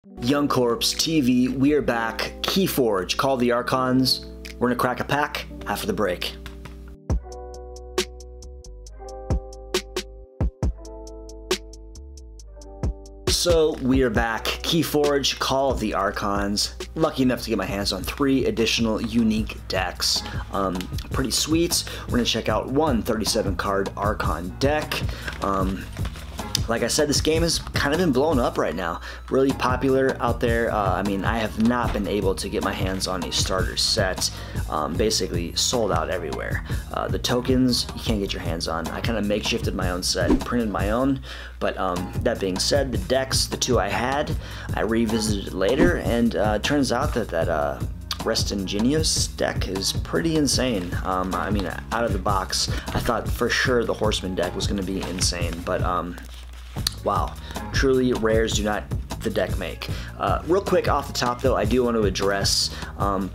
Young Corpse TV, we are back. KeyForge, Call of the Archons. We're gonna crack a pack after the break. So we are back. KeyForge, Call of the Archons. Lucky enough to get my hands on 3 additional unique decks. Pretty sweet. We're gonna check out one 37 card Archon deck. Like I said, this game has kind of been blown up right now. Really popular out there. I mean, I have not been able to get my hands on a starter set. Basically sold out everywhere. The tokens, you can't get your hands on. I kind of makeshifted my own set and printed my own. But that being said, the decks, the 2 I had, I revisited later, and turns out that Rest Ingenious deck is pretty insane. I mean, out of the box, I thought for sure the Horseman deck was going to be insane, but wow, truly rares do not the deck make. Real quick off the top though, I do want to address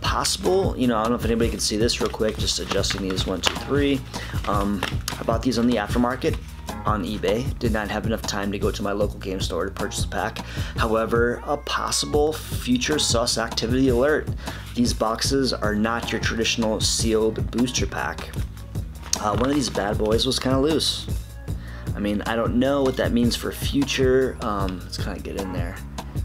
possible, I don't know if anybody can see this real quick, just adjusting these 1, 2, 3. I bought these on the aftermarket on eBay. Did not have enough time to go to my local game store to purchase a pack. However, a possible future sus activity alert. These boxes are not your traditional sealed booster pack. One of these bad boys was kind of loose. I mean, I don't know what that means for future. Let's kind of get in there.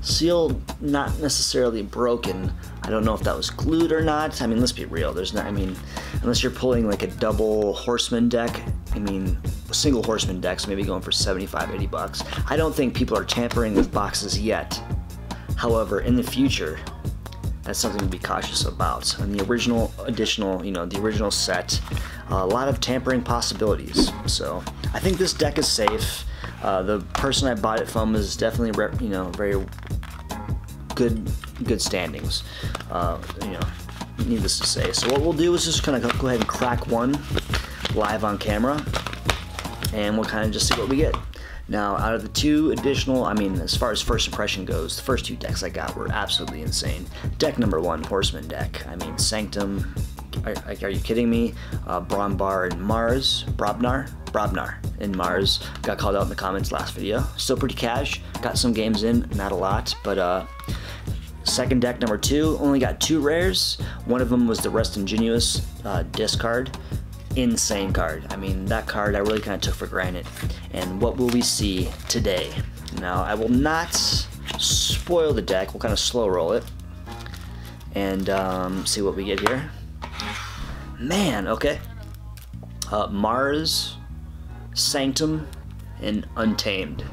Seal, not necessarily broken. I don't know if that was glued or not. I mean, let's be real. There's not, I mean, unless you're pulling like a double Horseman deck, I mean, single Horseman decks maybe going for 75, 80 bucks. I don't think people are tampering with boxes yet. However, in the future, that's something to be cautious about. On the original additional, the original set, a lot of tampering possibilities. So I think this deck is safe. The person I bought it from is definitely, very good standings. Needless to say. So what we'll do is just kind of go ahead and crack one live on camera, and we'll kind of just see what we get. Now, out of the 2 additional, I mean, as far as first impression goes, the first 2 decks I got were absolutely insane. Deck number 1, Horseman deck. I mean, Sanctum, are you kidding me? Brombar and Mars, Brobnar and Mars. Got called out in the comments last video. Still pretty cash, got some games in, not a lot, but second deck number 2, only got 2 rares. One of them was the Rest Ingenious discard. Insane card. I mean, that card I really kind of took for granted. And what will we see today? Now, I will not spoil the deck. We'll kind of slow roll it and see what we get here. Man, okay. Mars, Sanctum, and Untamed.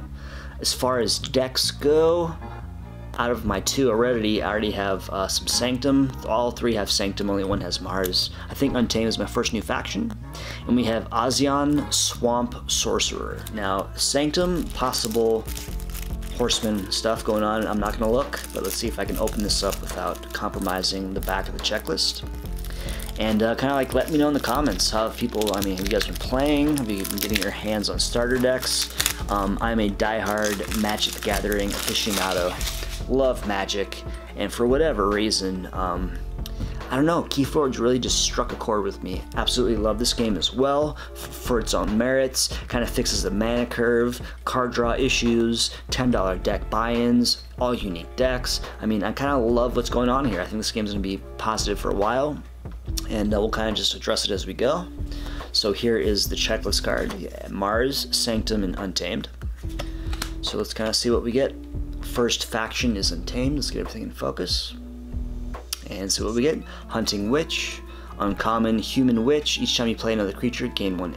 As far as decks go, out of my 2 already, I already have some Sanctum. All 3 have Sanctum, only 1 has Mars. I think Untamed is my first new faction. And we have Azion, Swamp Sorcerer. Now, Sanctum, possible Horseman stuff going on. I'm not going to look, but let's see if I can open this up without compromising the back of the checklist. And kind of like let me know in the comments how people, I mean, have you guys been playing? Have you been getting your hands on starter decks? I'm a diehard Magic the Gathering aficionado. Love Magic, and for whatever reason, I don't know, KeyForge really just struck a chord with me. Absolutely love this game as well, for its own merits. Kind of fixes the mana curve, card draw issues, $10 deck buy-ins, all unique decks. I mean, I kind of love what's going on here. I think this game's going to be positive for a while, and we'll kind of just address it as we go. So here is the checklist card. Yeah, Mars, Sanctum, and Untamed. So let's kind of see what we get. First faction is Untamed. Let's get everything in focus and see what we get. Hunting Witch, uncommon Human Witch. Each time you play another creature, gain 1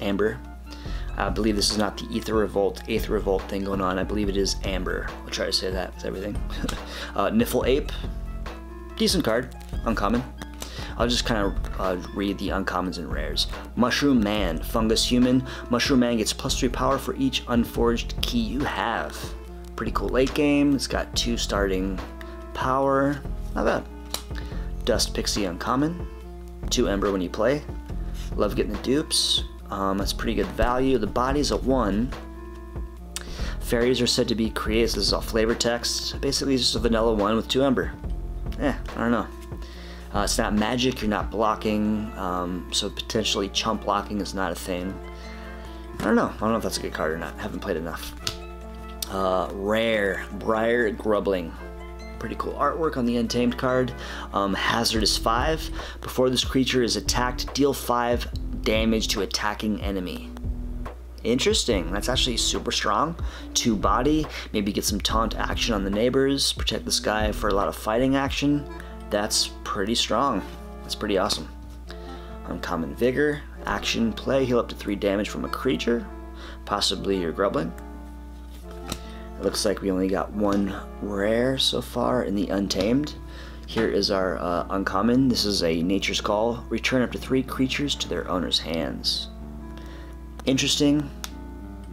Amber. I believe this is not the Aether Revolt thing going on. I believe it is Amber. I'll try to say that with everything. Niffle Ape, decent card, uncommon. I'll just kind of read the uncommons and rares. Mushroom Man, Fungus Human. Mushroom Man gets +3 power for each unforged key you have. Pretty cool late game. It's got 2 starting power. Not bad. Dust Pixie uncommon. 2 Ember when you play. Love getting the dupes. That's pretty good value. The body's a 1. Fairies are said to be created. This is all flavor text. Basically, it's just a vanilla 1 with 2 Ember. I don't know. It's not magic. You're not blocking. So potentially chump blocking is not a thing. I don't know if that's a good card or not. I haven't played enough. Rare, Briar Grubbling. Pretty cool artwork on the Untamed card. Hazard is 5. Before this creature is attacked, deal 5 damage to attacking enemy. Interesting. That's actually super strong. 2 body. Maybe get some taunt action on the neighbors. Protect this guy for a lot of fighting action. That's pretty strong. That's pretty awesome. Uncommon Vigor. Action, play, heal up to 3 damage from a creature. Possibly your Grubbling. It looks like we only got 1 rare so far in the Untamed. Here is our uncommon. This is a Nature's Call. Return up to 3 creatures to their owner's hands. Interesting.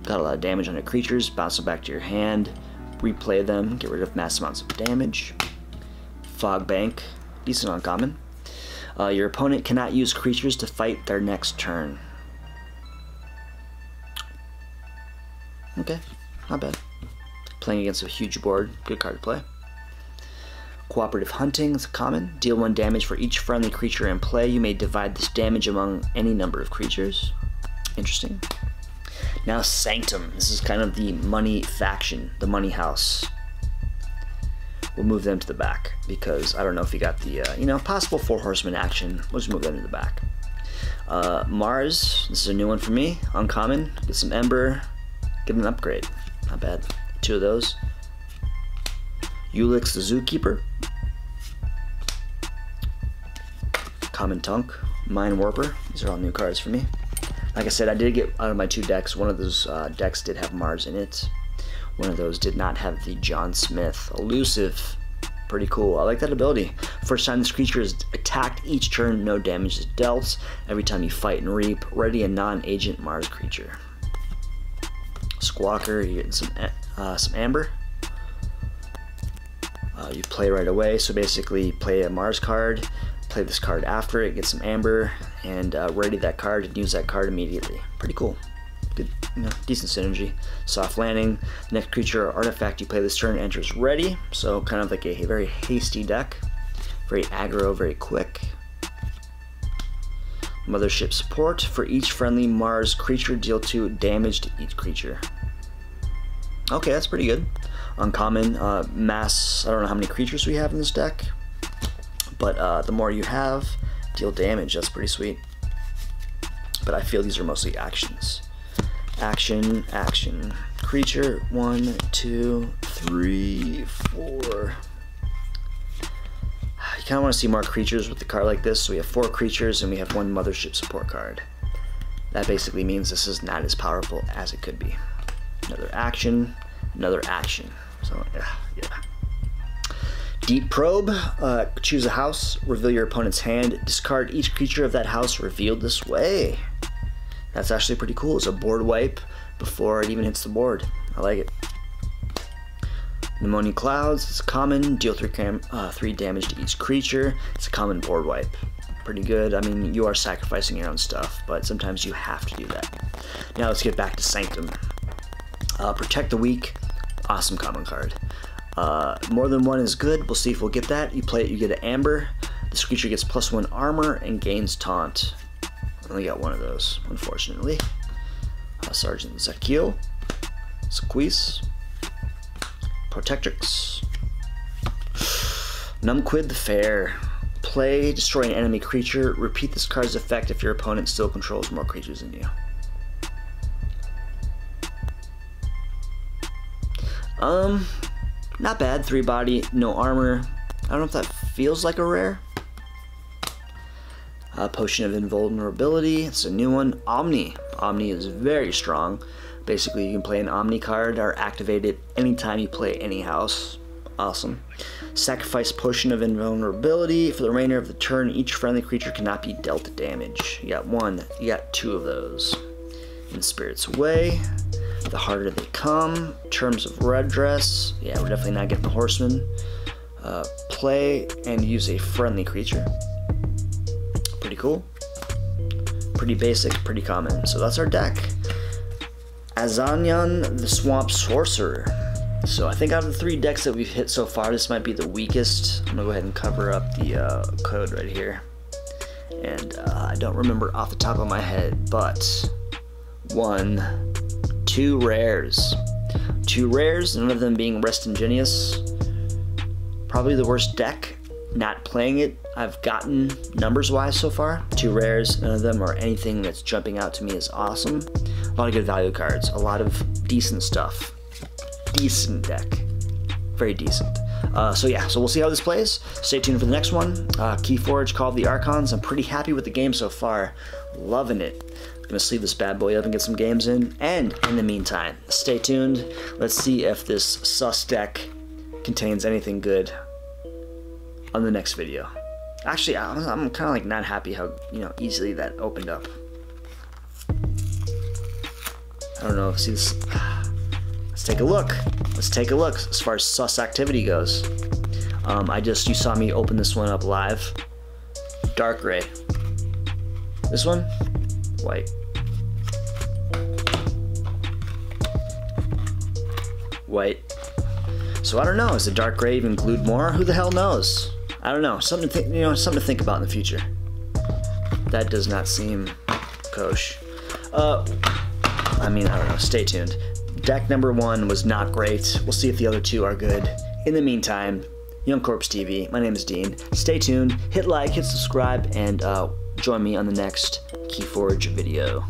Got a lot of damage on your creatures. Bounce them back to your hand. Replay them. Get rid of mass amounts of damage. Fog Bank. Decent uncommon. Your opponent cannot use creatures to fight their next turn. Okay, not bad. Playing against a huge board, good card to play. Cooperative Hunting is common. Deal 1 damage for each friendly creature in play. You may divide this damage among any number of creatures. Interesting. Now Sanctum. This is kind of the money faction, the money house. We'll move them to the back because I don't know if you got the, possible 4 horsemen action. We'll just move them to the back. Mars. This is a new one for me. Uncommon. Get some Ember. Get an upgrade. Not bad. 2 of those. Ulix the Zookeeper. Common Tunk. Mine Warper. These are all new cards for me. Like I said, I did get out of my 2 decks. One of those decks did have Mars in it. One of those did not have the John Smith. Elusive. Pretty cool. I like that ability. First time this creature is attacked each turn, no damage is dealt. Every time you fight and reap, ready a non-agent Mars creature. Squawker, you're getting some Amber. You play right away, so basically play a Mars card, play this card after it, get some Amber, and ready that card and use that card immediately. Pretty cool. Good, decent synergy. Soft Landing. Next creature or artifact you play this turn enters ready, so kind of like a very hasty deck. Very aggro, very quick. Mothership Support. For each friendly Mars creature, deal 2 damage to each creature. Okay, that's pretty good. Uncommon. Mass. I don't know how many creatures we have in this deck, but the more you have, deal damage. That's pretty sweet. But I feel these are mostly actions. Action, action. Creature, 1, 2, 3, 4. You kind of want to see more creatures with the card like this. So we have 4 creatures and we have 1 Mothership Support card. That basically means this is not as powerful as it could be. Another action, another action. So yeah. Deep Probe. Choose a house, reveal your opponent's hand, discard each creature of that house revealed this way. That's actually pretty cool. It's a board wipe before it even hits the board. I like it. Pneumonia Clouds. It's common. Deal 3 damage to each creature. It's a common board wipe. Pretty good. I mean, you are sacrificing your own stuff, but sometimes you have to do that. Now let's get back to Sanctum. Protect the Weak. Awesome common card. More than 1 is good. We'll see if we'll get that. You play it, you get an Amber. This creature gets +1 armor and gains Taunt. Only got 1 of those, unfortunately. Sergeant Zakiel. Squeeze. Protectrix. Numquid the Fair. Play, destroy an enemy creature. Repeat this card's effect if your opponent still controls more creatures than you. Not bad. 3 body, no armor. I don't know if that feels like a rare. Potion of Invulnerability. It's a new one. Omni. Omni is very strong. Basically, you can play an Omni card or activate it anytime you play any house. Awesome. Sacrifice Potion of Invulnerability. For the remainder of the turn, each friendly creature cannot be dealt damage. You got 1. You got 2 of those. In Spirit's Way. The Harder They Come. Terms of Redress. Yeah, we're definitely not getting the Horseman. Play and use a friendly creature. Pretty cool. Pretty basic, pretty common. So that's our deck. Azanyan the Swamp Sorcerer. So I think out of the 3 decks that we've hit so far, this might be the weakest. I'm gonna go ahead and cover up the code right here. And I don't remember off the top of my head, but 1, 2 rares. 2 rares, none of them being Rest Ingenious. Probably the worst deck. Not playing it, I've gotten numbers-wise so far. 2 rares, none of them are anything that's jumping out to me as awesome. A lot of good value cards, a lot of decent stuff. Decent deck. Very decent. So yeah, so we'll see how this plays. Stay tuned for the next one. KeyForge, Call of the Archons. I'm pretty happy with the game so far. Loving it. Gonna sleeve this bad boy up and get some games in. And in the meantime, stay tuned. Let's see if this sus deck contains anything good on the next video. Actually, I'm kind of like not happy how, you know, easily that opened up. I don't know. See this? Let's take a look. Let's take a look as far as sus activity goes. You saw me open this one up live. Dark gray. This one, white. White. So I don't know. Is the dark gray even glued more? Who the hell knows? I don't know. Something to think about in the future. That does not seem kosher. I mean, I don't know. Stay tuned. Deck number 1 was not great. We'll see if the other 2 are good. In the meantime, Young Corpse TV. My name is Dean. Stay tuned. Hit like, hit subscribe, and join me on the next KeyForge video.